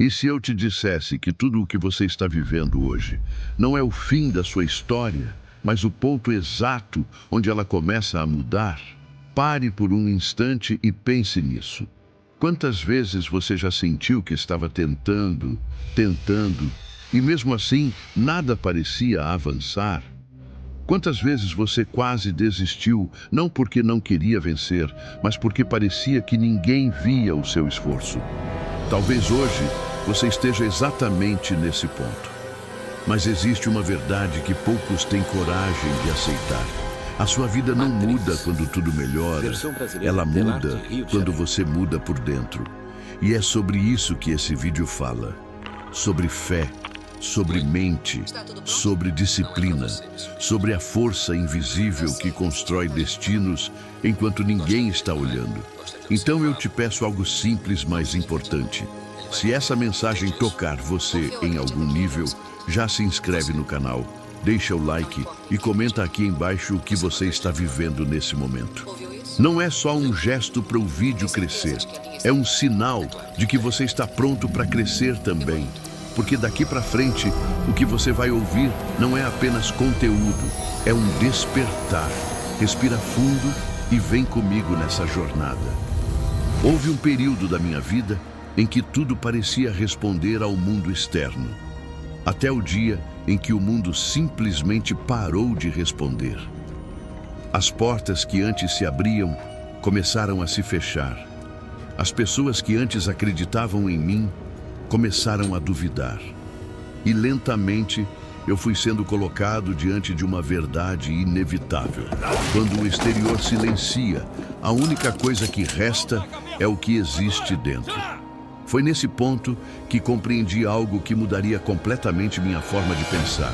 E se eu te dissesse que tudo o que você está vivendo hoje não é o fim da sua história, mas o ponto exato onde ela começa a mudar? Pare por um instante e pense nisso. Quantas vezes você já sentiu que estava tentando, e mesmo assim nada parecia avançar? Quantas vezes você quase desistiu, não porque não queria vencer, mas porque parecia que ninguém via o seu esforço? Talvez hoje você esteja exatamente nesse ponto. Mas existe uma verdade que poucos têm coragem de aceitar. A sua vida não muda quando tudo melhora, ela muda quando você muda por dentro. E é sobre isso que esse vídeo fala. Sobre fé, sobre mente, sobre disciplina, sobre a força invisível que constrói destinos enquanto ninguém está olhando. Então eu te peço algo simples, mas importante. Se essa mensagem tocar você em algum nível, já se inscreve no canal, deixa o like e comenta aqui embaixo o que você está vivendo nesse momento. Não é só um gesto para o vídeo crescer, é um sinal de que você está pronto para crescer também. Porque daqui para frente, o que você vai ouvir não é apenas conteúdo, é um despertar. Respira fundo e vem comigo nessa jornada. Houve um período da minha vida em que tudo parecia responder ao mundo externo, até o dia em que o mundo simplesmente parou de responder. As portas que antes se abriam começaram a se fechar. As pessoas que antes acreditavam em mim começaram a duvidar. E lentamente eu fui sendo colocado diante de uma verdade inevitável. Quando o exterior silencia, a única coisa que resta é o que existe dentro. Foi nesse ponto que compreendi algo que mudaria completamente minha forma de pensar.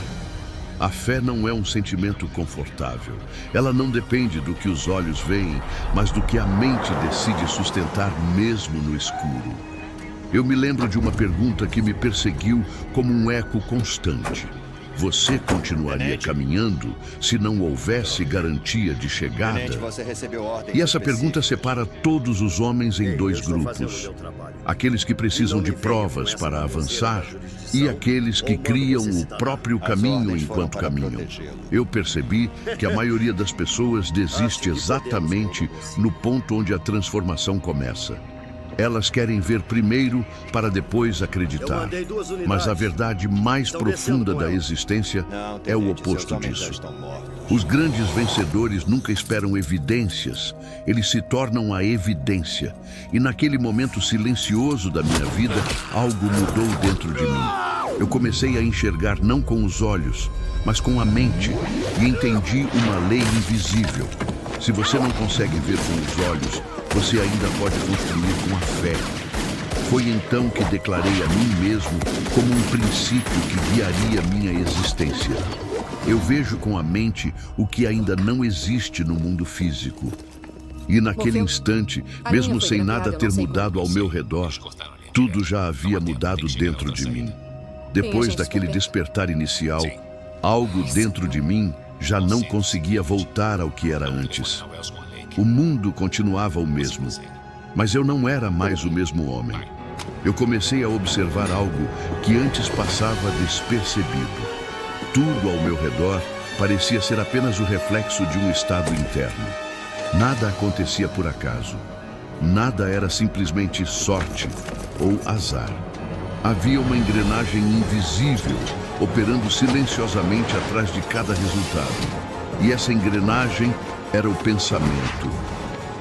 A fé não é um sentimento confortável. Ela não depende do que os olhos veem, mas do que a mente decide sustentar mesmo no escuro. Eu me lembro de uma pergunta que me perseguiu como um eco constante. Você continuaria caminhando se não houvesse garantia de chegada? E essa pergunta separa todos os homens em dois grupos. Aqueles que precisam de provas para avançar e aqueles que criam o próprio caminho enquanto caminham. Eu percebi que a maioria das pessoas desiste exatamente no ponto onde a transformação começa. Elas querem ver primeiro para depois acreditar. Mas a verdade mais profunda da existência é o oposto disso. Os grandes vencedores nunca esperam evidências, eles se tornam a evidência. E naquele momento silencioso da minha vida, algo mudou dentro de mim. Eu comecei a enxergar não com os olhos, mas com a mente, e entendi uma lei invisível. Se você não consegue ver com os olhos, você ainda pode construir com a fé. Foi então que declarei a mim mesmo como um princípio que guiaria minha existência. Eu vejo com a mente o que ainda não existe no mundo físico. E naquele instante, mesmo sem nada ter mudado ao meu redor, tudo já havia mudado dentro de mim. Depois daquele despertar inicial, algo dentro de mim já não conseguia voltar ao que era antes. O mundo continuava o mesmo, mas eu não era mais o mesmo homem. Eu comecei a observar algo que antes passava despercebido. Tudo ao meu redor parecia ser apenas o reflexo de um estado interno. Nada acontecia por acaso. Nada era simplesmente sorte ou azar. Havia uma engrenagem invisível operando silenciosamente atrás de cada resultado. E essa engrenagem era o pensamento.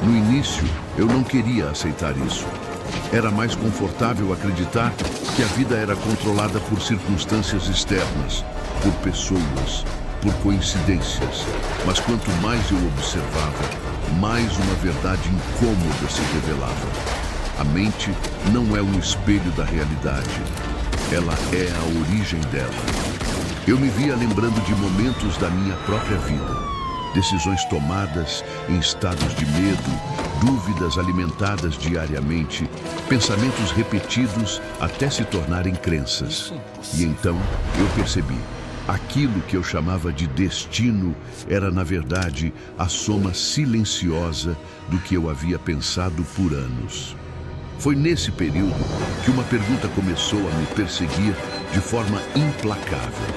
No início, eu não queria aceitar isso. Era mais confortável acreditar que a vida era controlada por circunstâncias externas, por pessoas, por coincidências. Mas quanto mais eu observava, mais uma verdade incômoda se revelava. A mente não é um espelho da realidade. Ela é a origem dela. Eu me via lembrando de momentos da minha própria vida. Decisões tomadas em estados de medo, dúvidas alimentadas diariamente, pensamentos repetidos até se tornarem crenças. E então eu percebi, aquilo que eu chamava de destino era, na verdade, a soma silenciosa do que eu havia pensado por anos. Foi nesse período que uma pergunta começou a me perseguir de forma implacável.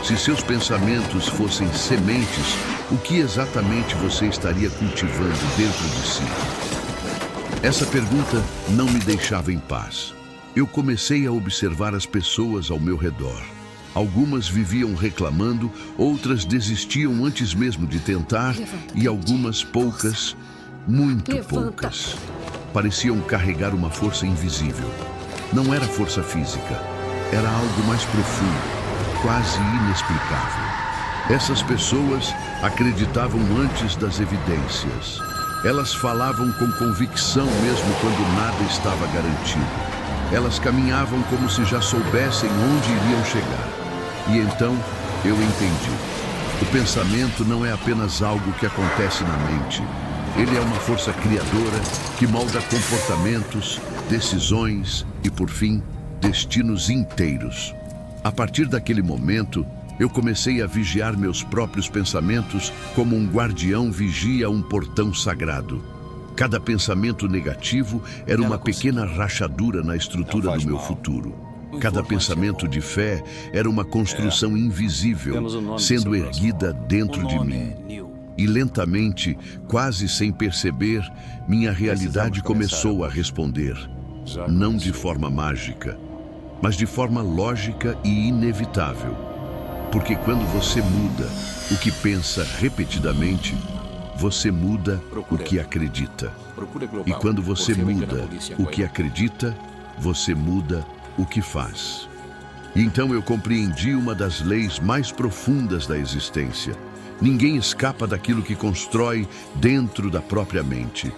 Se seus pensamentos fossem sementes, o que exatamente você estaria cultivando dentro de si? Essa pergunta não me deixava em paz. Eu comecei a observar as pessoas ao meu redor. Algumas viviam reclamando, outras desistiam antes mesmo de tentar, e algumas poucas, muito poucas, pareciam carregar uma força invisível. Não era força física, era algo mais profundo, quase inexplicável. Essas pessoas acreditavam antes das evidências. Elas falavam com convicção mesmo quando nada estava garantido. Elas caminhavam como se já soubessem onde iriam chegar. E então eu entendi. O pensamento não é apenas algo que acontece na mente. Ele é uma força criadora que molda comportamentos, decisões e, por fim, destinos inteiros. A partir daquele momento, eu comecei a vigiar meus próprios pensamentos como um guardião vigia um portão sagrado. Cada pensamento negativo era uma pequena rachadura na estrutura do meu futuro. Cada pensamento de fé era uma construção invisível, sendo erguida dentro de mim. E lentamente, quase sem perceber, minha realidade começou a responder. Não de forma mágica, mas de forma lógica e inevitável. Porque quando você muda o que pensa repetidamente, você muda o que acredita. E quando você muda o que acredita, você muda o que faz. E então eu compreendi uma das leis mais profundas da existência. Ninguém escapa daquilo que constrói dentro da própria mente.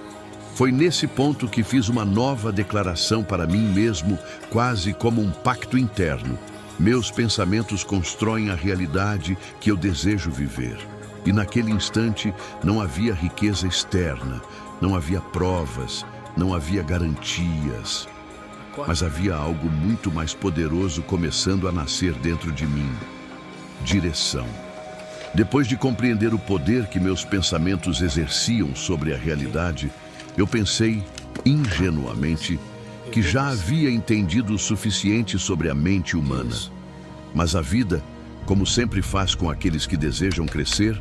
Foi nesse ponto que fiz uma nova declaração para mim mesmo, quase como um pacto interno. Meus pensamentos constroem a realidade que eu desejo viver. E naquele instante não havia riqueza externa, não havia provas, não havia garantias. Mas havia algo muito mais poderoso começando a nascer dentro de mim. Direção. Depois de compreender o poder que meus pensamentos exerciam sobre a realidade, eu pensei, ingenuamente, que já havia entendido o suficiente sobre a mente humana. Mas a vida, como sempre faz com aqueles que desejam crescer,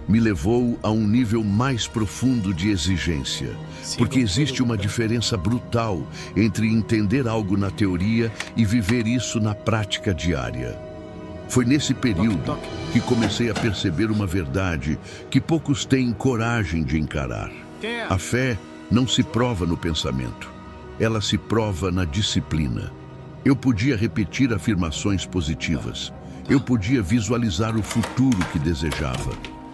me levou a um nível mais profundo de exigência, porque existe uma diferença brutal entre entender algo na teoria e viver isso na prática diária. Foi nesse período que comecei a perceber uma verdade que poucos têm coragem de encarar. A fé não se prova no pensamento, ela se prova na disciplina. Eu podia repetir afirmações positivas, eu podia visualizar o futuro que desejava.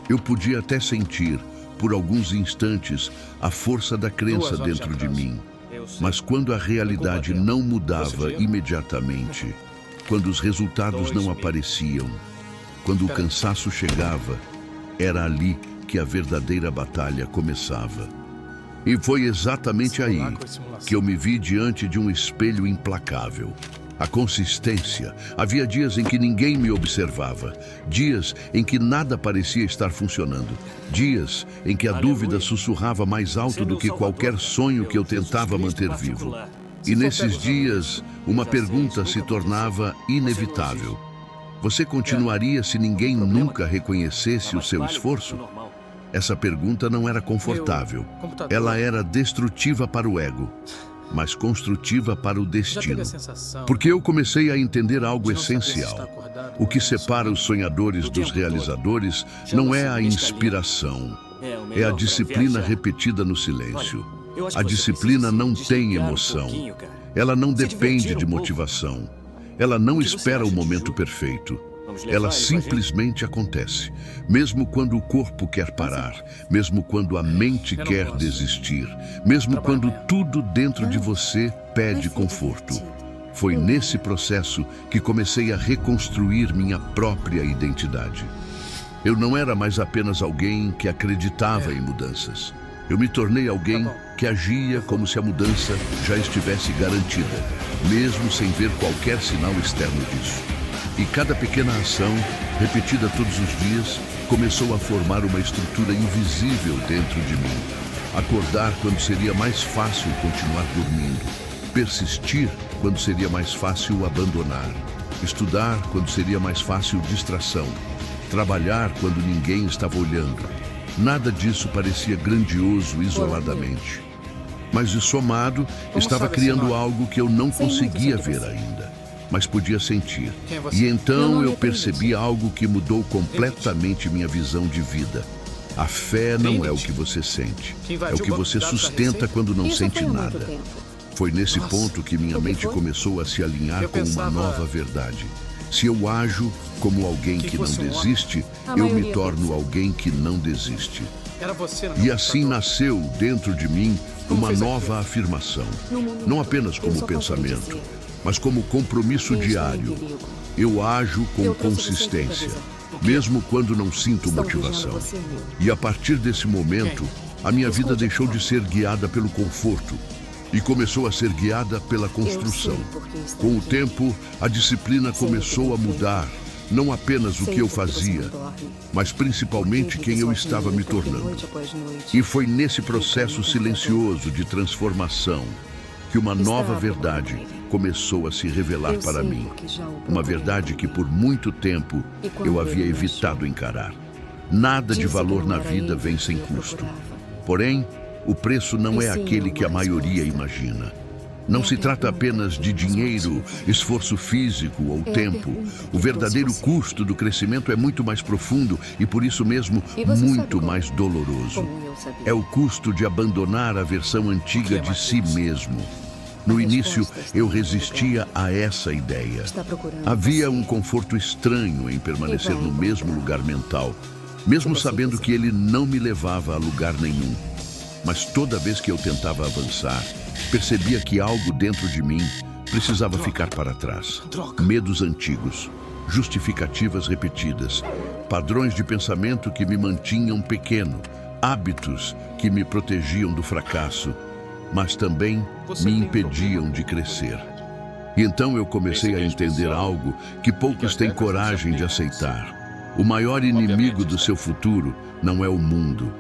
Eu podia até sentir, por alguns instantes, a força da crença dentro de mim. Mas quando a realidade não mudava imediatamente, quando os resultados não apareciam, quando o cansaço chegava, era ali que a verdadeira batalha começava. E foi exatamente aí que eu me vi diante de um espelho implacável. A consistência. Havia dias em que ninguém me observava, dias em que nada parecia estar funcionando, dias em que a dúvida sussurrava mais alto do que qualquer sonho que eu tentava manter vivo. E nesses dias, uma pergunta se tornava inevitável. Você continuaria se ninguém nunca reconhecesse o seu esforço? Essa pergunta não era confortável. Ela era destrutiva para o ego, mas construtiva para o destino. Porque eu comecei a entender algo essencial. O que separa os sonhadores dos realizadores não é a inspiração, é a disciplina repetida no silêncio. A disciplina não tem emoção. Ela não depende de motivação. Ela não espera o momento perfeito. Ela simplesmente acontece, mesmo quando o corpo quer parar, mesmo quando a mente quer desistir, mesmo quando tudo dentro de você pede conforto. Foi nesse processo que comecei a reconstruir minha própria identidade. Eu não era mais apenas alguém que acreditava em mudanças. Eu me tornei alguém que agia como se a mudança já estivesse garantida, mesmo sem ver qualquer sinal externo disso. E cada pequena ação, repetida todos os dias, começou a formar uma estrutura invisível dentro de mim. Acordar quando seria mais fácil continuar dormindo. Persistir quando seria mais fácil abandonar. Estudar quando seria mais fácil distração. Trabalhar quando ninguém estava olhando. Nada disso parecia grandioso isoladamente. Mas de somado, estava criando algo que eu não conseguia ver ainda, mas podia sentir. E então eu percebi algo que mudou completamente minha visão de vida. A fé não é o que você sente, é o que você sustenta quando não sente nada. Foi nesse ponto que minha mente começou a se alinhar com uma nova verdade. Se eu ajo como alguém que não desiste, eu me torno alguém que não desiste. E assim nasceu dentro de mim uma nova afirmação, não apenas como pensamento, mas como compromisso diário. Eu ajo com consistência, mesmo quando não sinto motivação. E a partir desse momento, a minha vida deixou de ser guiada pelo conforto e começou a ser guiada pela construção. Com o tempo, a disciplina começou a mudar, não apenas o que eu fazia, mas principalmente quem eu estava me tornando. E foi nesse processo silencioso de transformação que uma nova verdade começou a se revelar para mim. Uma verdade que por muito tempo eu havia evitado encarar. Nada de valor na vida vem sem custo. Porém, o preço não é aquele que a maioria imagina. Não se trata apenas de dinheiro, esforço físico ou tempo. O verdadeiro custo do crescimento é muito mais profundo e, por isso mesmo, muito mais doloroso. É o custo de abandonar a versão antiga de si mesmo. No início, eu resistia a essa ideia. Havia um conforto estranho em permanecer no mesmo lugar mental, mesmo sabendo que ele não me levava a lugar nenhum. Mas toda vez que eu tentava avançar, percebia que algo dentro de mim precisava ficar para trás. Medos antigos, justificativas repetidas, padrões de pensamento que me mantinham pequeno, hábitos que me protegiam do fracasso, mas também me impediam de crescer. E então eu comecei a entender algo que poucos têm coragem de aceitar. O maior inimigo do seu futuro não é o mundo,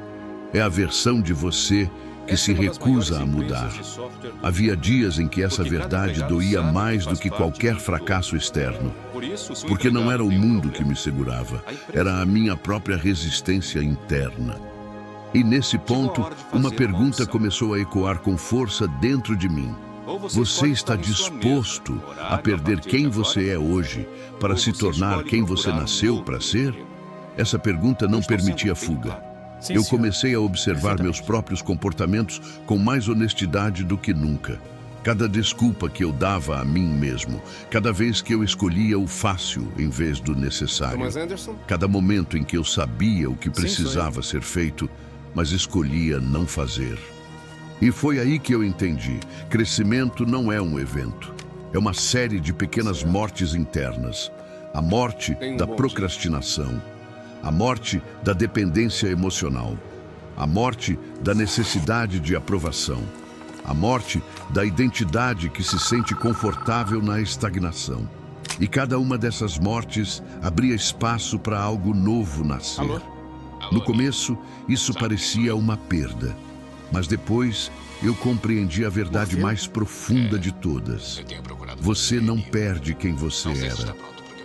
é a versão de você que se recusa a mudar. Havia dias em que essa verdade doía mais do que qualquer fracasso externo, porque não era o mundo que me segurava, era a minha própria resistência interna. E nesse ponto, uma pergunta começou a ecoar com força dentro de mim. Você está disposto a perder quem você é hoje para se tornar quem você nasceu para ser? Essa pergunta não permitia fuga. Eu comecei a observar meus próprios comportamentos com mais honestidade do que nunca. Cada desculpa que eu dava a mim mesmo, cada vez que eu escolhia o fácil em vez do necessário, cada momento em que eu sabia o que precisava ser feito, mas escolhia não fazer. E foi aí que eu entendi: crescimento não é um evento, é uma série de pequenas mortes internas. A morte da procrastinação, a morte da dependência emocional, a morte da necessidade de aprovação, a morte da identidade que se sente confortável na estagnação. E cada uma dessas mortes abria espaço para algo novo nascer. No começo, isso parecia uma perda, mas depois eu compreendi a verdade mais profunda de todas. Você não perde quem você era,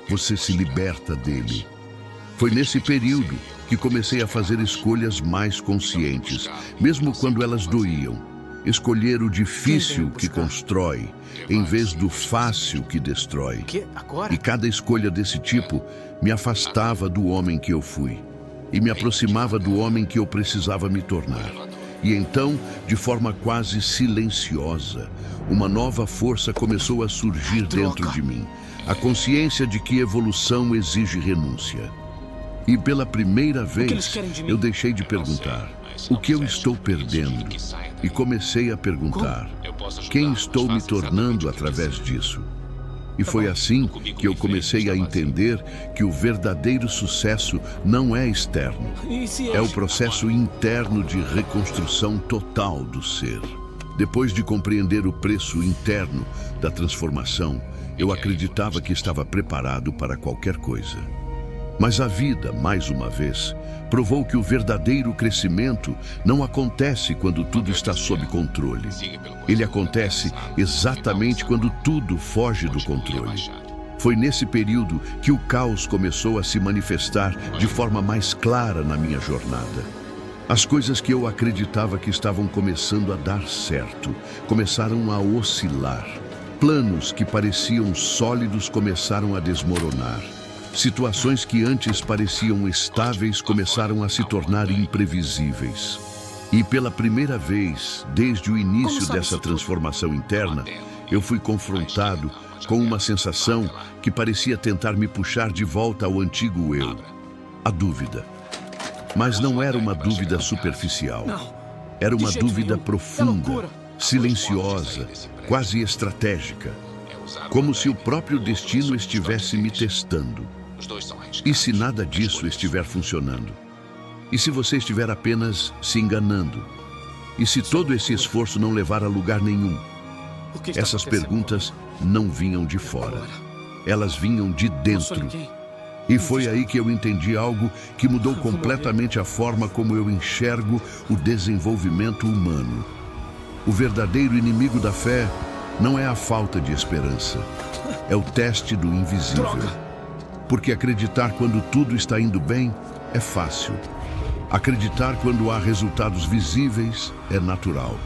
você se liberta dele. Foi nesse período que comecei a fazer escolhas mais conscientes, mesmo quando elas doíam. Escolher o difícil que constrói, em vez do fácil que destrói. E cada escolha desse tipo me afastava do homem que eu fui e me aproximava do homem que eu precisava me tornar. E então, de forma quase silenciosa, uma nova força começou a surgir dentro de mim. A consciência de que evolução exige renúncia. E pela primeira vez, eu deixei de perguntar: o que eu estou perdendo? E comecei a perguntar: quem estou me tornando através disso? E foi assim que eu comecei a entender que o verdadeiro sucesso não é externo. É o processo interno de reconstrução total do ser. Depois de compreender o preço interno da transformação, eu acreditava que estava preparado para qualquer coisa. Mas a vida, mais uma vez, provou que o verdadeiro crescimento não acontece quando tudo está sob controle. Ele acontece exatamente quando tudo foge do controle. Foi nesse período que o caos começou a se manifestar de forma mais clara na minha jornada. As coisas que eu acreditava que estavam começando a dar certo começaram a oscilar. Planos que pareciam sólidos começaram a desmoronar. Situações que antes pareciam estáveis começaram a se tornar imprevisíveis. E pela primeira vez, desde o início dessa transformação interna, eu fui confrontado com uma sensação que parecia tentar me puxar de volta ao antigo eu. A dúvida. Mas não era uma dúvida superficial. Era uma dúvida profunda, silenciosa, quase estratégica. Como se o próprio destino estivesse me testando. E se nada disso estiver funcionando? E se você estiver apenas se enganando? E se todo esse esforço não levar a lugar nenhum? Essas perguntas não vinham de fora. Elas vinham de dentro. E foi aí que eu entendi algo que mudou completamente a forma como eu enxergo o desenvolvimento humano. O verdadeiro inimigo da fé não é a falta de esperança. É o teste do invisível. Porque acreditar quando tudo está indo bem é fácil. Acreditar quando há resultados visíveis é natural.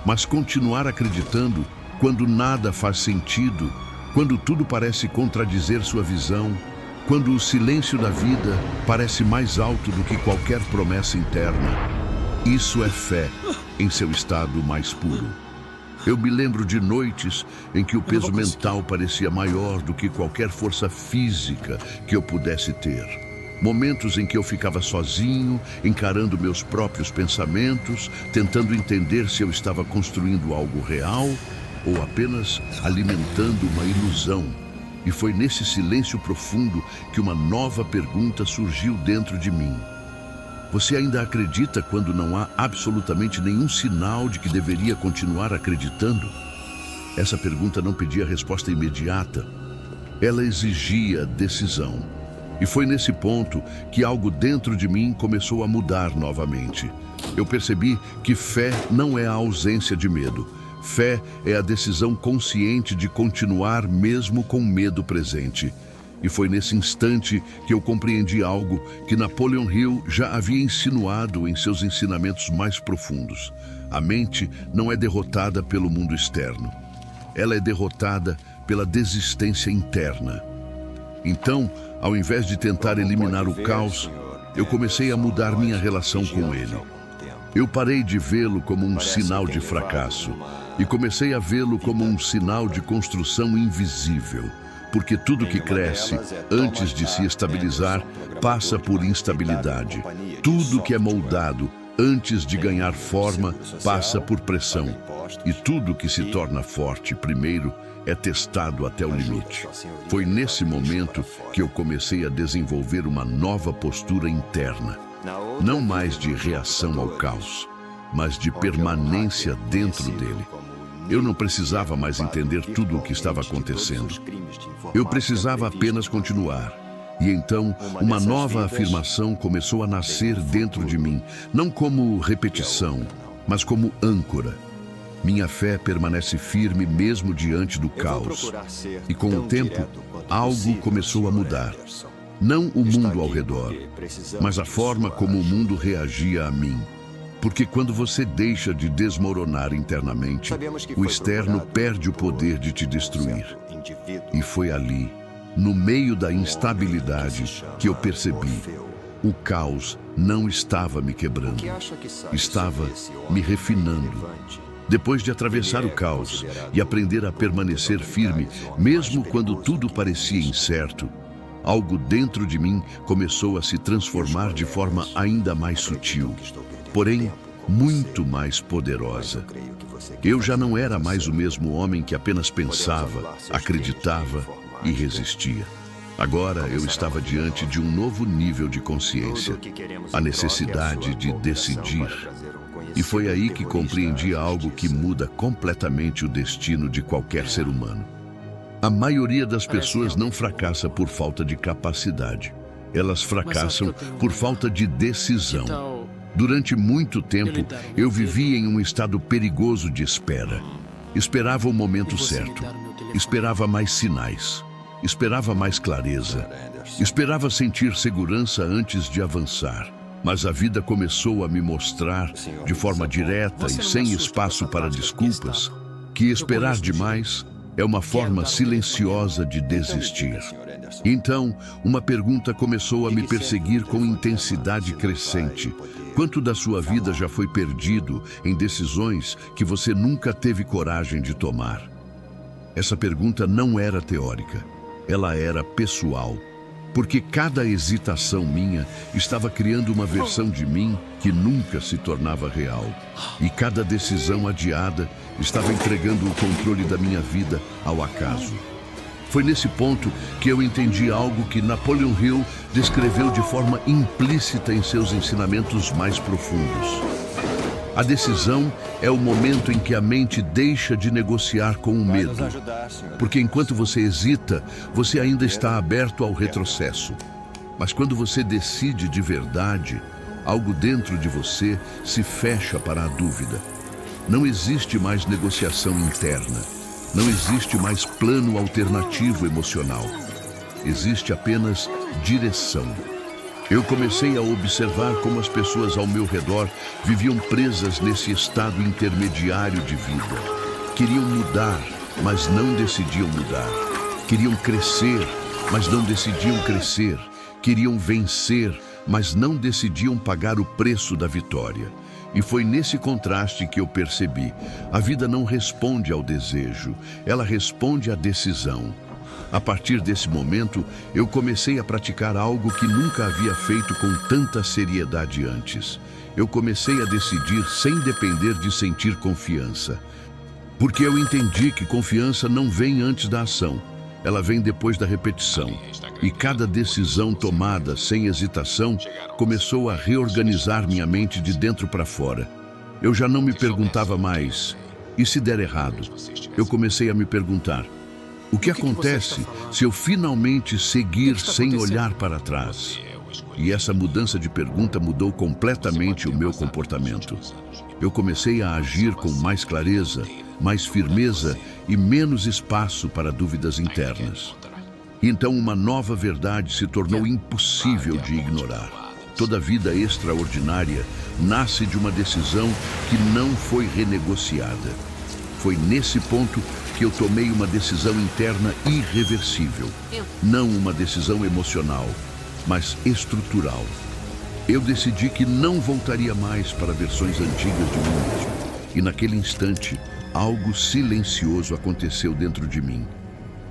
Mas continuar acreditando quando nada faz sentido, quando tudo parece contradizer sua visão, quando o silêncio da vida parece mais alto do que qualquer promessa interna, isso é fé em seu estado mais puro. Eu me lembro de noites em que o peso mental parecia maior do que qualquer força física que eu pudesse ter. Momentos em que eu ficava sozinho, encarando meus próprios pensamentos, tentando entender se eu estava construindo algo real ou apenas alimentando uma ilusão. E foi nesse silêncio profundo que uma nova pergunta surgiu dentro de mim. Você ainda acredita quando não há absolutamente nenhum sinal de que deveria continuar acreditando? Essa pergunta não pedia resposta imediata. Ela exigia decisão. E foi nesse ponto que algo dentro de mim começou a mudar novamente. Eu percebi que fé não é a ausência de medo. Fé é a decisão consciente de continuar mesmo com medo presente. E foi nesse instante que eu compreendi algo que Napoleon Hill já havia insinuado em seus ensinamentos mais profundos. A mente não é derrotada pelo mundo externo. Ela é derrotada pela desistência interna. Então, ao invés de tentar eliminar o caos, eu comecei a mudar minha relação com ele. Eu parei de vê-lo como um sinal de fracasso e comecei a vê-lo como um sinal de construção invisível. Porque tudo que cresce, antes de se estabilizar, passa por instabilidade. Tudo que é moldado, antes de ganhar forma, passa por pressão. E tudo que se torna forte primeiro é testado até o limite. Foi nesse momento que eu comecei a desenvolver uma nova postura interna. Não mais de reação ao caos, mas de permanência dentro dele. Eu não precisava mais entender tudo o que estava acontecendo. Eu precisava apenas continuar. E então, uma nova afirmação começou a nascer dentro de mim, não como repetição, mas como âncora. Minha fé permanece firme mesmo diante do caos. E com o tempo, algo começou a mudar. Não o mundo ao redor, mas a forma como o mundo reagia a mim. Porque quando você deixa de desmoronar internamente, o externo perde o poder de te destruir. E foi ali, no meio da instabilidade, que eu percebi: o caos não estava me quebrando, estava me refinando. Depois de atravessar o caos e aprender a permanecer firme, mesmo quando tudo parecia incerto, algo dentro de mim começou a se transformar de forma ainda mais sutil, porém muito mais poderosa. Eu já não era mais o mesmo homem que apenas pensava, acreditava e resistia. Agora eu estava diante de um novo nível de consciência, a necessidade de decidir. E foi aí que compreendi algo que muda completamente o destino de qualquer ser humano. A maioria das pessoas não fracassa por falta de capacidade. Elas fracassam por falta de decisão. tal Durante muito eu tempo, lhe dar o meu eu vivia em um estado perigoso de espera. Esperava o momento E você me certo. dar o meu telefone? Esperava mais sinais. Esperava mais clareza. Esperava sentir segurança antes de avançar. Mas a vida começou a me mostrar, de forma direta Você e não sem me assusta espaço com essa para tática desculpas, Gestapo. que esperar conheço o demais é uma forma dar um silenciosa de desistir. Então, uma pergunta começou a me perseguir com intensidade crescente. Quanto da sua vida já foi perdido em decisões que você nunca teve coragem de tomar? Essa pergunta não era teórica, ela era pessoal. Porque cada hesitação minha estava criando uma versão de mim que nunca se tornava real. E cada decisão adiada estava entregando o controle da minha vida ao acaso. Foi nesse ponto que eu entendi algo que Napoleon Hill descreveu de forma implícita em seus ensinamentos mais profundos. A decisão é o momento em que a mente deixa de negociar com o medo. Porque enquanto você hesita, você ainda está aberto ao retrocesso. Mas quando você decide de verdade, algo dentro de você se fecha para a dúvida. Não existe mais negociação interna. Não existe mais plano alternativo emocional. Existe apenas direção. Eu comecei a observar como as pessoas ao meu redor viviam presas nesse estado intermediário de vida. Queriam mudar, mas não decidiam mudar. Queriam crescer, mas não decidiam crescer. Queriam vencer, mas não decidiam pagar o preço da vitória. E foi nesse contraste que eu percebi: a vida não responde ao desejo, ela responde à decisão. A partir desse momento, eu comecei a praticar algo que nunca havia feito com tanta seriedade antes. Eu comecei a decidir sem depender de sentir confiança. Porque eu entendi que confiança não vem antes da ação, ela vem depois da repetição. E cada decisão tomada sem hesitação começou a reorganizar minha mente de dentro para fora. Eu já não me perguntava mais, e se der errado? Eu comecei a me perguntar: o que acontece se eu finalmente seguir sem olhar para trás? E essa mudança de pergunta mudou completamente o meu comportamento. Eu comecei a agir com mais clareza, mais firmeza e menos espaço para dúvidas internas. Então uma nova verdade se tornou impossível de ignorar. Toda vida extraordinária nasce de uma decisão que não foi renegociada. Foi nesse ponto que eu tomei uma decisão interna irreversível. Não uma decisão emocional, mas estrutural. Eu decidi que não voltaria mais para versões antigas de mim mesmo. E naquele instante, algo silencioso aconteceu dentro de mim.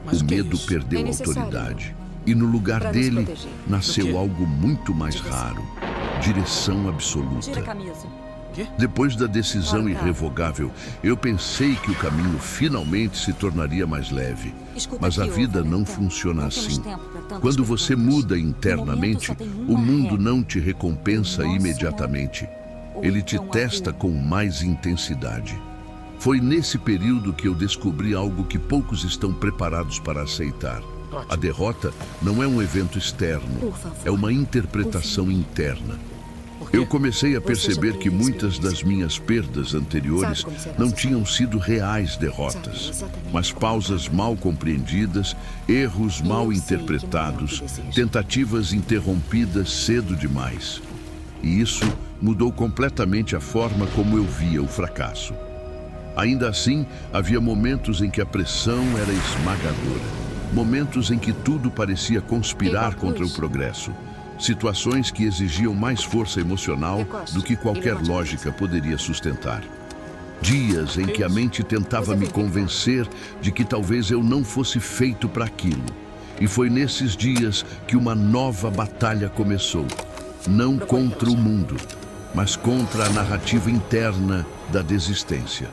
Mas O o que é medo isso? perdeu É necessário. autoridade. E no lugar Pra nos dele, proteger. Do quê? nasceu algo muito mais raro. Direção Tira a absoluta. camisa. Depois da decisão irrevogável, eu pensei que o caminho finalmente se tornaria mais leve. Escuta Mas a aqui, vida ô, não Valentão. funciona Não temos assim. tempo pra tantas Quando você perguntas. muda No internamente, momento, só tem o uma mundo regra. não te recompensa Nossa, imediatamente. Ou Ele te então a testa vida. com mais intensidade. Foi nesse período que eu descobri algo que poucos estão preparados para aceitar. A derrota não é um evento externo, Por favor. é uma interpretação interna. Por quê? Eu comecei a Você já perceber tem que muitas experiência. das minhas perdas anteriores Sabe como será não essa tinham sido reais derrotas, Sabe exatamente mas como pausas tá. mal compreendidas, erros mal sei que não é o interpretados, que deseja. tentativas interrompidas cedo demais. E isso mudou completamente a forma como eu via o fracasso. Ainda assim, havia momentos em que a pressão era esmagadora. Momentos em que tudo parecia conspirar Tem contra o óculos? progresso. Situações que exigiam mais força emocional Recoste. do que qualquer Ele bate a lógica poderia sustentar. Dias em que a mente tentava Você me tem que convencer de que talvez eu não fosse feito para aquilo. E foi nesses dias que uma nova batalha começou. Não contra o mundo, mas contra a narrativa interna da desistência.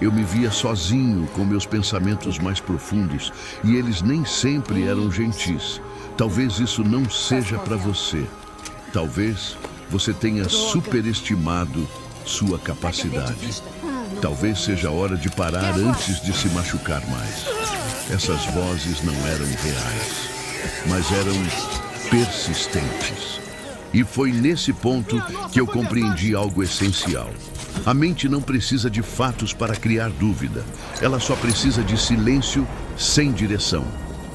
Eu me via sozinho com meus pensamentos mais profundos e eles nem sempre eram gentis. Talvez isso não seja para você. Talvez você tenha superestimado sua capacidade. Talvez seja a hora de parar antes de se machucar mais. Essas vozes não eram reais, mas eram persistentes. E foi nesse ponto que eu compreendi algo essencial. A mente não precisa de fatos para criar dúvida. Ela só precisa de silêncio sem direção.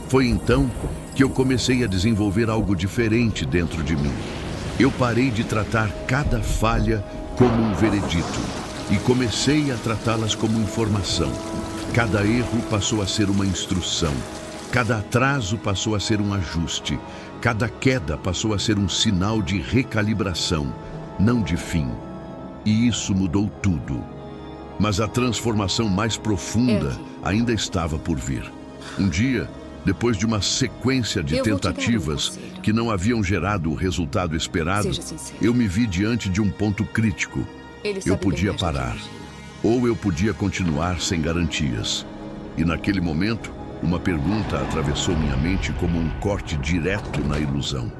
Foi então que eu comecei a desenvolver algo diferente dentro de mim. Eu parei de tratar cada falha como um veredito e comecei a tratá-las como informação. Cada erro passou a ser uma instrução. Cada atraso passou a ser um ajuste. Cada queda passou a ser um sinal de recalibração, não de fim. E isso mudou tudo. Mas a transformação mais profunda ainda estava por vir. Um dia, depois de uma sequência de tentativas que não haviam gerado o resultado esperado, eu me vi diante de um ponto crítico. Eu podia parar, ou eu podia continuar sem garantias. E naquele momento, uma pergunta atravessou minha mente como um corte direto na ilusão.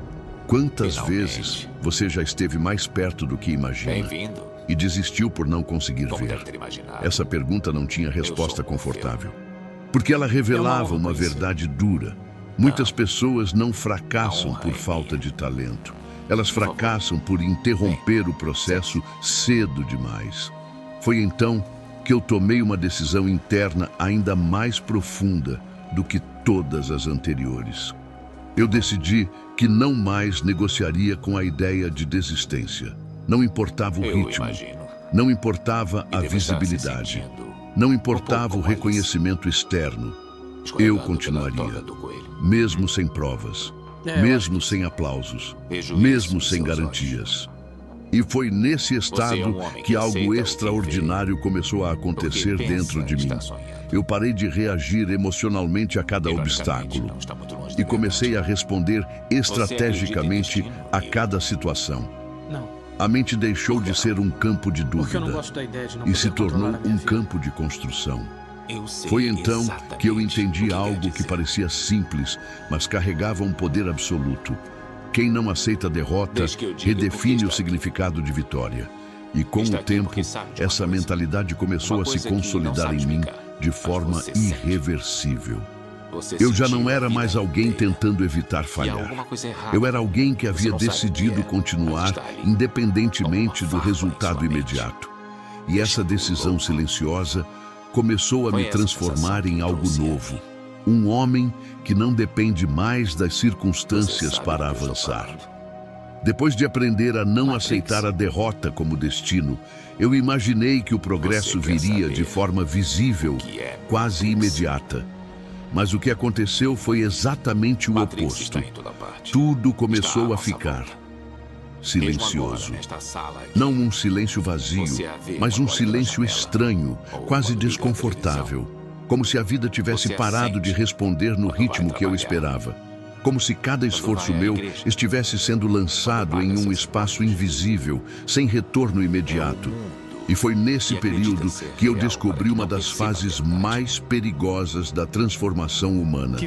Quantas vezes você já esteve mais perto do que imagina? Bem-vindo. E desistiu por não conseguir Como ver? deve ter imaginado. Essa pergunta não tinha resposta confortável. Porque ela revelava uma verdade dura. Muitas pessoas não fracassam por falta de talento. Elas fracassam por interromper o processo cedo demais. Foi então que eu tomei uma decisão interna ainda mais profunda do que todas as anteriores. Eu decidi que não mais negociaria com a ideia de desistência. Não importava o ritmo, não importava a visibilidade, não importava o reconhecimento externo. Eu continuaria, mesmo sem provas, mesmo sem aplausos, mesmo sem garantias. E foi nesse estado que algo extraordinário começou a acontecer dentro de mim. Eu parei de reagir emocionalmente a cada obstáculo e comecei a responder estrategicamente a cada situação. A mente deixou de ser um campo de dúvida e se tornou um campo de construção. Foi então que eu entendi algo que parecia simples, mas carregava um poder absoluto. Quem não aceita derrota, redefine o significado de vitória. E com o tempo, essa mentalidade começou a se consolidar em mim de forma irreversível. Eu já não era mais alguém tentando evitar falhar. Eu era alguém que havia decidido continuar independentemente do resultado imediato. E essa decisão silenciosa começou a me transformar em algo novo. Um homem que não depende mais das circunstâncias para avançar. Depois de aprender a não aceitar a derrota como destino, eu imaginei que o progresso viria de forma visível, quase imediata. Mas o que aconteceu foi exatamente o oposto. Tudo começou a ficar silencioso. Não um silêncio vazio, mas um silêncio estranho, quase desconfortável. Como se a vida tivesse parado de responder no ritmo que eu esperava. Como se cada esforço meu estivesse sendo lançado em um espaço invisível, sem retorno imediato. E foi nesse período que eu descobri uma das fases mais perigosas da transformação humana.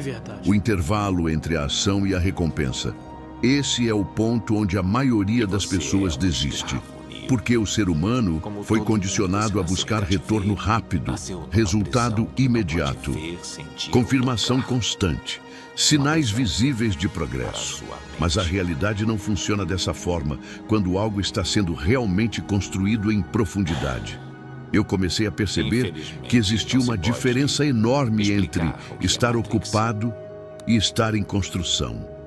O intervalo entre a ação e a recompensa. Esse é o ponto onde a maioria das pessoas desiste. Porque o ser humano foi condicionado a buscar retorno rápido, resultado imediato, confirmação constante, sinais visíveis de progresso. Mas a realidade não funciona dessa forma quando algo está sendo realmente construído em profundidade. Eu comecei a perceber que existia uma diferença enorme entre estar ocupado e estar em construção.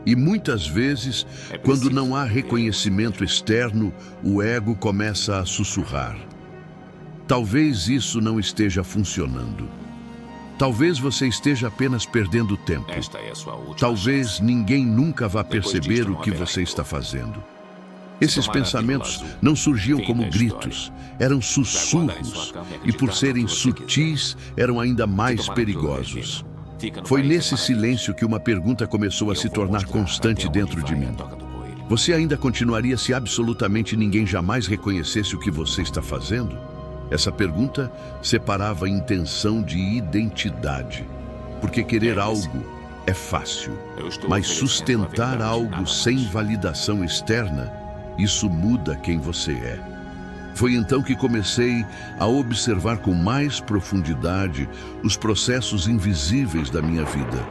E muitas vezes, quando não há reconhecimento externo, o ego começa a sussurrar. Talvez isso não esteja funcionando. Talvez você esteja apenas perdendo tempo. Talvez ninguém nunca vá perceber o que você está fazendo. Esses pensamentos não surgiam como gritos, eram sussurros, e por serem sutis, eram ainda mais perigosos. Foi nesse silêncio que uma pergunta começou a se tornar constante dentro de mim. Você ainda continuaria se absolutamente ninguém jamais reconhecesse o que você está fazendo? Essa pergunta separava a intenção de identidade. Porque querer algo é fácil, mas sustentar algo sem validação externa, isso muda quem você é. Foi então que comecei a observar com mais profundidade os processos invisíveis da minha vida.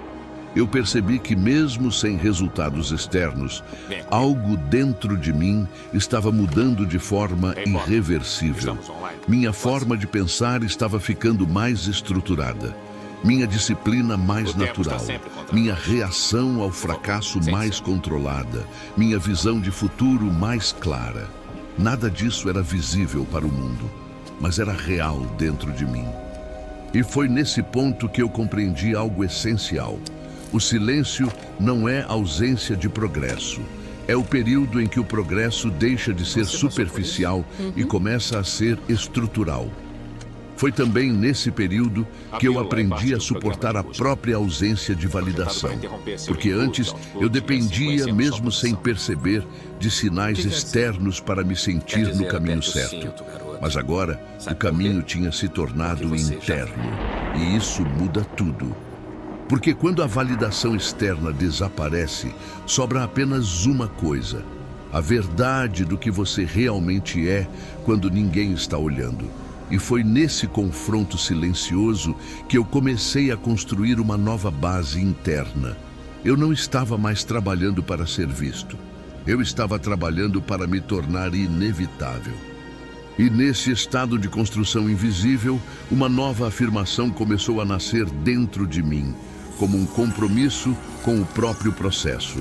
Eu percebi que mesmo sem resultados externos, algo dentro de mim estava mudando de forma irreversível. Minha forma de pensar estava ficando mais estruturada. Minha disciplina mais natural. Minha reação ao fracasso mais controlada. Minha visão de futuro mais clara. Nada disso era visível para o mundo, mas era real dentro de mim. E foi nesse ponto que eu compreendi algo essencial. O silêncio não é ausência de progresso. É o período em que o progresso deixa de ser superficial e começa a ser estrutural. Foi também nesse período que eu aprendi a suportar a própria ausência de validação. Porque antes eu dependia, mesmo sem perceber, de sinais externos para me sentir no caminho certo. Mas agora, o caminho tinha se tornado interno. E isso muda tudo. Porque quando a validação externa desaparece, sobra apenas uma coisa: a verdade do que você realmente é quando ninguém está olhando. E foi nesse confronto silencioso que eu comecei a construir uma nova base interna. Eu não estava mais trabalhando para ser visto. Eu estava trabalhando para me tornar inevitável. E nesse estado de construção invisível, uma nova afirmação começou a nascer dentro de mim, como um compromisso com o próprio processo.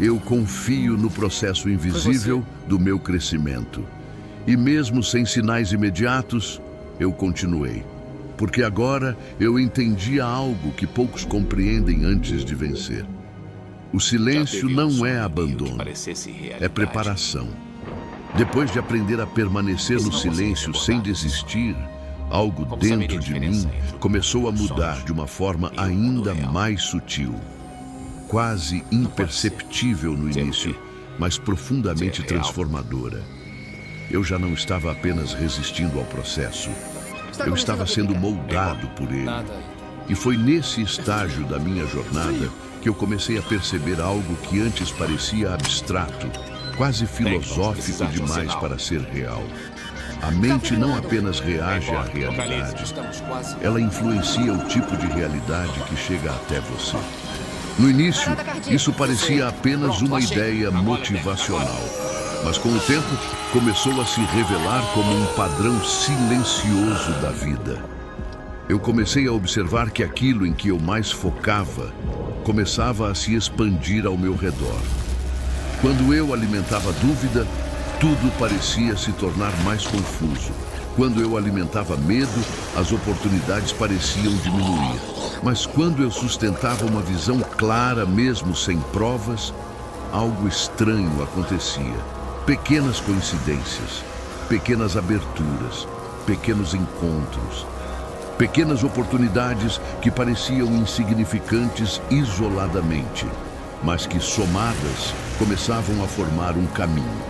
Eu confio no processo invisível do meu crescimento. E mesmo sem sinais imediatos, eu continuei. Porque agora eu entendia algo que poucos compreendem antes de vencer. O silêncio não é abandono, é preparação. Depois de aprender a permanecer no silêncio sem desistir, algo dentro de mim começou a mudar de uma forma ainda mais sutil. Quase imperceptível no início, mas profundamente transformadora. Eu já não estava apenas resistindo ao processo. Eu estava sendo moldado por ele. E foi nesse estágio da minha jornada que eu comecei a perceber algo que antes parecia abstrato, quase filosófico demais para ser real. A mente não apenas reage à realidade, ela influencia o tipo de realidade que chega até você. No início, isso parecia apenas uma ideia motivacional, mas com o tempo começou a se revelar como um padrão silencioso da vida. Eu comecei a observar que aquilo em que eu mais focava começava a se expandir ao meu redor. Quando eu alimentava dúvida, tudo parecia se tornar mais confuso. Quando eu alimentava medo, as oportunidades pareciam diminuir. Mas quando eu sustentava uma visão clara, mesmo sem provas, algo estranho acontecia. Pequenas coincidências, pequenas aberturas, pequenos encontros, pequenas oportunidades que pareciam insignificantes isoladamente, mas que, somadas, começavam a formar um caminho.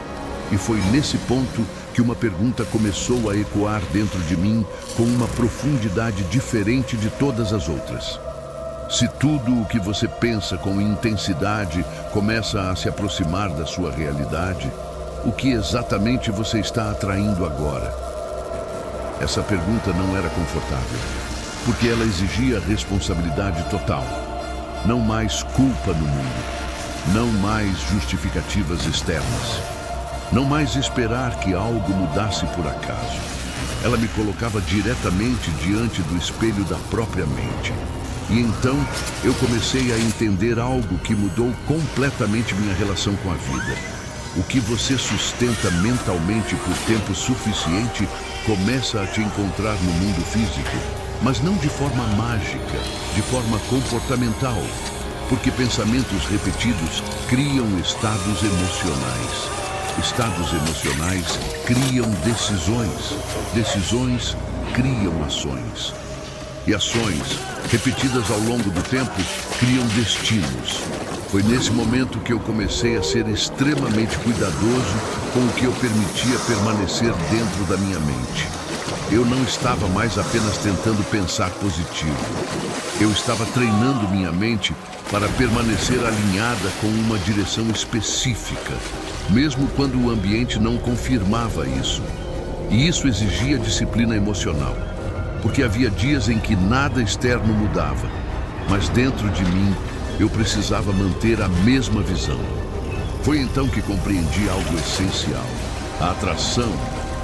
E foi nesse ponto que uma pergunta começou a ecoar dentro de mim com uma profundidade diferente de todas as outras. Se tudo o que você pensa com intensidade começa a se aproximar da sua realidade, o que exatamente você está atraindo agora? Essa pergunta não era confortável, porque ela exigia responsabilidade total. Não mais culpa no mundo, não mais justificativas externas, não mais esperar que algo mudasse por acaso. Ela me colocava diretamente diante do espelho da própria mente. E então eu comecei a entender algo que mudou completamente minha relação com a vida. O que você sustenta mentalmente por tempo suficiente começa a te encontrar no mundo físico, mas não de forma mágica, de forma comportamental, porque pensamentos repetidos criam estados emocionais. Estados emocionais criam decisões, decisões criam ações. E ações, repetidas ao longo do tempo, criam destinos. Foi nesse momento que eu comecei a ser extremamente cuidadoso com o que eu permitia permanecer dentro da minha mente. Eu não estava mais apenas tentando pensar positivo. Eu estava treinando minha mente para permanecer alinhada com uma direção específica, mesmo quando o ambiente não confirmava isso. E isso exigia disciplina emocional, porque havia dias em que nada externo mudava, mas dentro de mim eu precisava manter a mesma visão. Foi então que compreendi algo essencial. A atração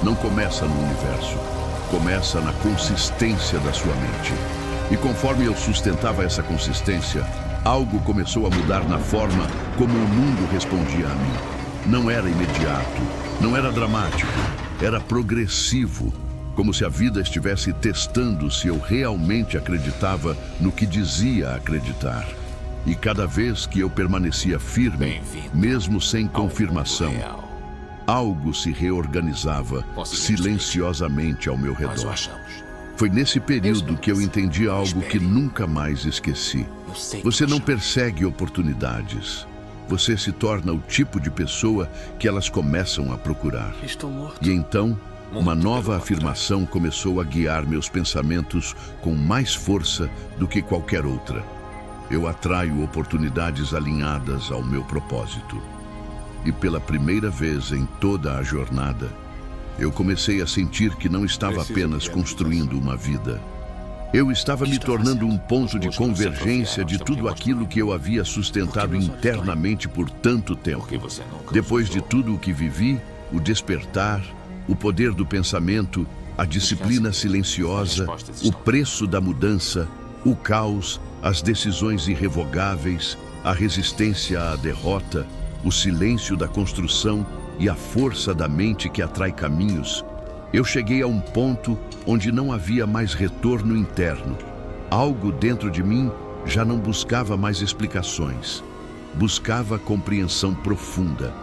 não começa no universo, começa na consistência da sua mente. E conforme eu sustentava essa consistência, algo começou a mudar na forma como o mundo respondia a mim. Não era imediato, não era dramático, era progressivo, como se a vida estivesse testando se eu realmente acreditava no que dizia acreditar. E cada vez que eu permanecia firme, mesmo sem confirmação, algo se reorganizava silenciosamente ao meu redor. Foi nesse período que eu entendi algo que nunca mais esqueci. Você não persegue oportunidades. Você se torna o tipo de pessoa que elas começam a procurar. E então, uma nova afirmação começou a guiar meus pensamentos com mais força do que qualquer outra. Eu atraio oportunidades alinhadas ao meu propósito. E pela primeira vez em toda a jornada, eu comecei a sentir que não estava apenas construindo uma vida. Eu estava me tornando um ponto de convergência de tudo aquilo que eu havia sustentado internamente por tanto tempo. Depois de tudo o que vivi, o despertar, o poder do pensamento, a disciplina silenciosa, o preço da mudança, o caos, as decisões irrevogáveis, a resistência à derrota, o silêncio da construção e a força da mente que atrai caminhos, eu cheguei a um ponto onde não havia mais retorno interno. Algo dentro de mim já não buscava mais explicações, buscava compreensão profunda.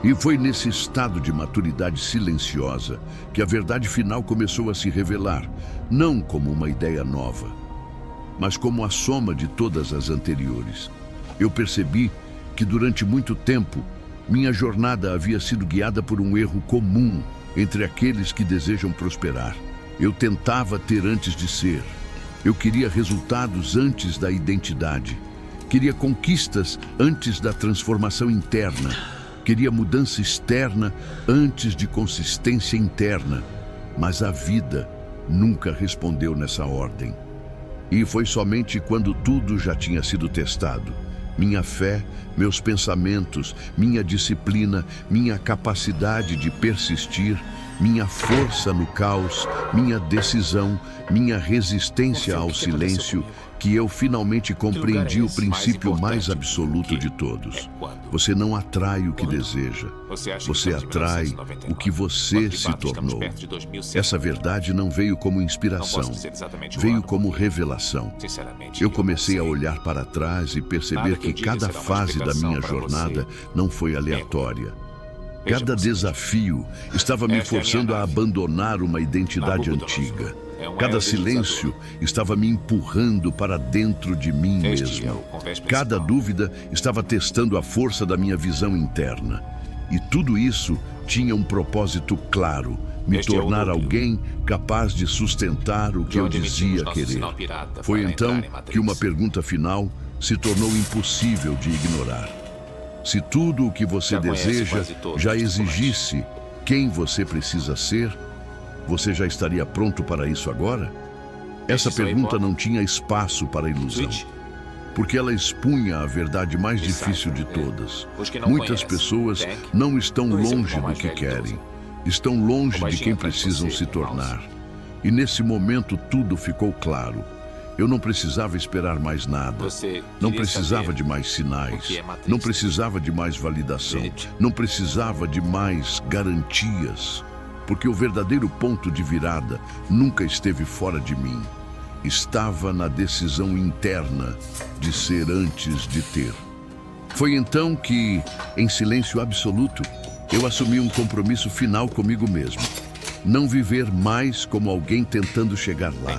E foi nesse estado de maturidade silenciosa que a verdade final começou a se revelar, não como uma ideia nova, mas como a soma de todas as anteriores. Eu percebi que durante muito tempo, minha jornada havia sido guiada por um erro comum entre aqueles que desejam prosperar. Eu tentava ter antes de ser. Eu queria resultados antes da identidade. Queria conquistas antes da transformação interna. Queria mudança externa antes de consistência interna. Mas a vida nunca respondeu nessa ordem. E foi somente quando tudo já tinha sido testado, minha fé, meus pensamentos, minha disciplina, minha capacidade de persistir, minha força no caos, minha decisão, minha resistência ao silêncio, que eu finalmente compreendi o princípio mais absoluto de todos. Você não atrai o que deseja, você atrai o que você se tornou. Essa verdade não veio como inspiração, veio como revelação. Eu comecei a olhar para trás e perceber que cada fase da minha jornada não foi aleatória. Cada desafio estava me forçando a abandonar uma identidade antiga. Cada silêncio estava me empurrando para dentro de mim mesmo. Cada dúvida estava testando a força da minha visão interna. E tudo isso tinha um propósito claro: me tornar alguém capaz de sustentar o que eu dizia querer. Foi então que uma pergunta final se tornou impossível de ignorar. Se tudo o que você deseja já exigisse quem você precisa ser, você já estaria pronto para isso agora? Essa pergunta não tinha espaço para ilusão, porque ela expunha a verdade mais difícil de todas. Muitas pessoas não estão longe do que querem, estão longe de quem precisam se tornar. E nesse momento tudo ficou claro. Eu não precisava esperar mais nada, não precisava de mais sinais, não precisava de mais validação, não precisava de mais garantias, porque o verdadeiro ponto de virada nunca esteve fora de mim. Estava na decisão interna de ser antes de ter. Foi então que, em silêncio absoluto, eu assumi um compromisso final comigo mesmo. Não viver mais como alguém tentando chegar lá,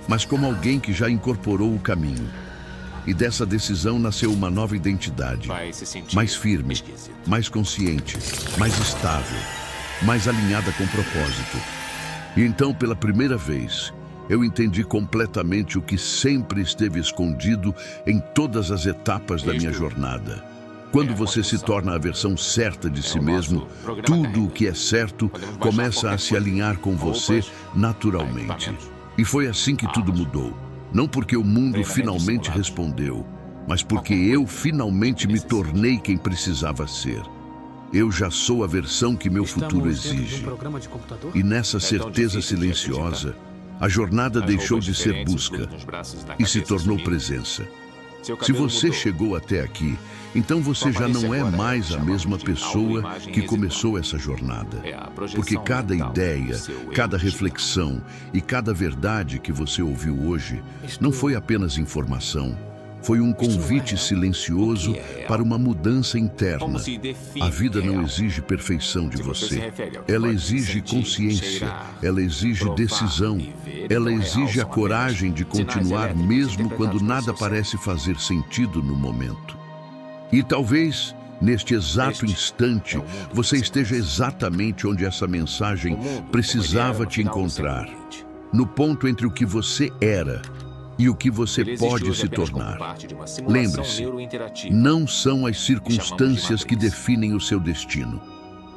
mas como alguém que já incorporou o caminho. E dessa decisão nasceu uma nova identidade, mais firme, mais consciente, mais estável, mais alinhada com propósito. E então, pela primeira vez, eu entendi completamente o que sempre esteve escondido em todas as etapas da minha jornada. Quando você se torna a versão certa de si mesmo, tudo o que é certo começa a se alinhar com você naturalmente. E foi assim que tudo mudou. Não porque o mundo finalmente respondeu, mas porque eu finalmente me tornei quem precisava ser. Eu já sou a versão que meu futuro exige. E nessa certeza silenciosa, a jornada deixou de ser busca e se tornou presença. Se você chegou até aqui, então você já não é mais a mesma pessoa que começou essa jornada. Porque cada ideia, cada reflexão e cada verdade que você ouviu hoje não foi apenas informação. Foi um convite silencioso para uma mudança interna. A vida não exige perfeição de você. Ela exige consciência, ela exige decisão, ela exige a coragem de continuar mesmo quando nada parece fazer sentido no momento. E talvez, neste exato instante, você esteja exatamente onde essa mensagem precisava te encontrar. No ponto entre o que você era e o que você pode se tornar. Lembre-se, não são as circunstâncias que definem o seu destino.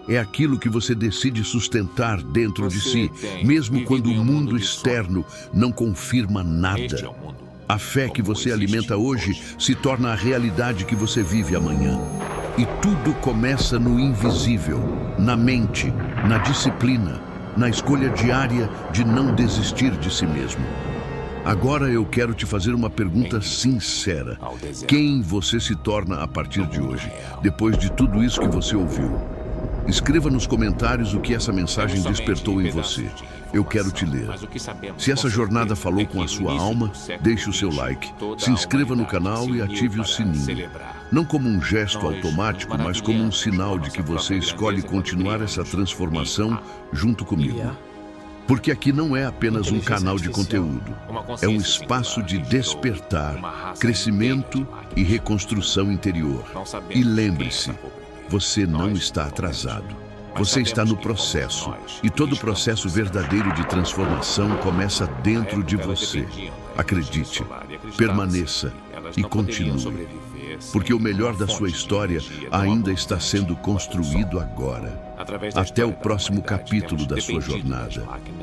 É aquilo que você decide sustentar dentro de si, mesmo quando o mundo externo não confirma nada. A fé que você alimenta hoje se torna a realidade que você vive amanhã. E tudo começa no invisível, na mente, na disciplina, na escolha diária de não desistir de si mesmo. Agora eu quero te fazer uma pergunta sincera. Quem você se torna a partir de hoje, depois de tudo isso que você ouviu? Escreva nos comentários o que essa mensagem despertou em você. Eu quero te ler. Se essa jornada falou com a sua alma, deixe o seu like, se inscreva no canal e ative o sininho. Não como um gesto automático, mas como um sinal de que você escolhe continuar essa transformação junto comigo. Porque aqui não é apenas um canal de conteúdo, é um espaço de despertar, crescimento e reconstrução interior. E lembre-se, você não está atrasado. Você está no processo, e todo processo verdadeiro de transformação começa dentro de você. Acredite, permaneça e continue. Porque o melhor da sua história ainda está sendo construído agora. Até o próximo capítulo da sua jornada.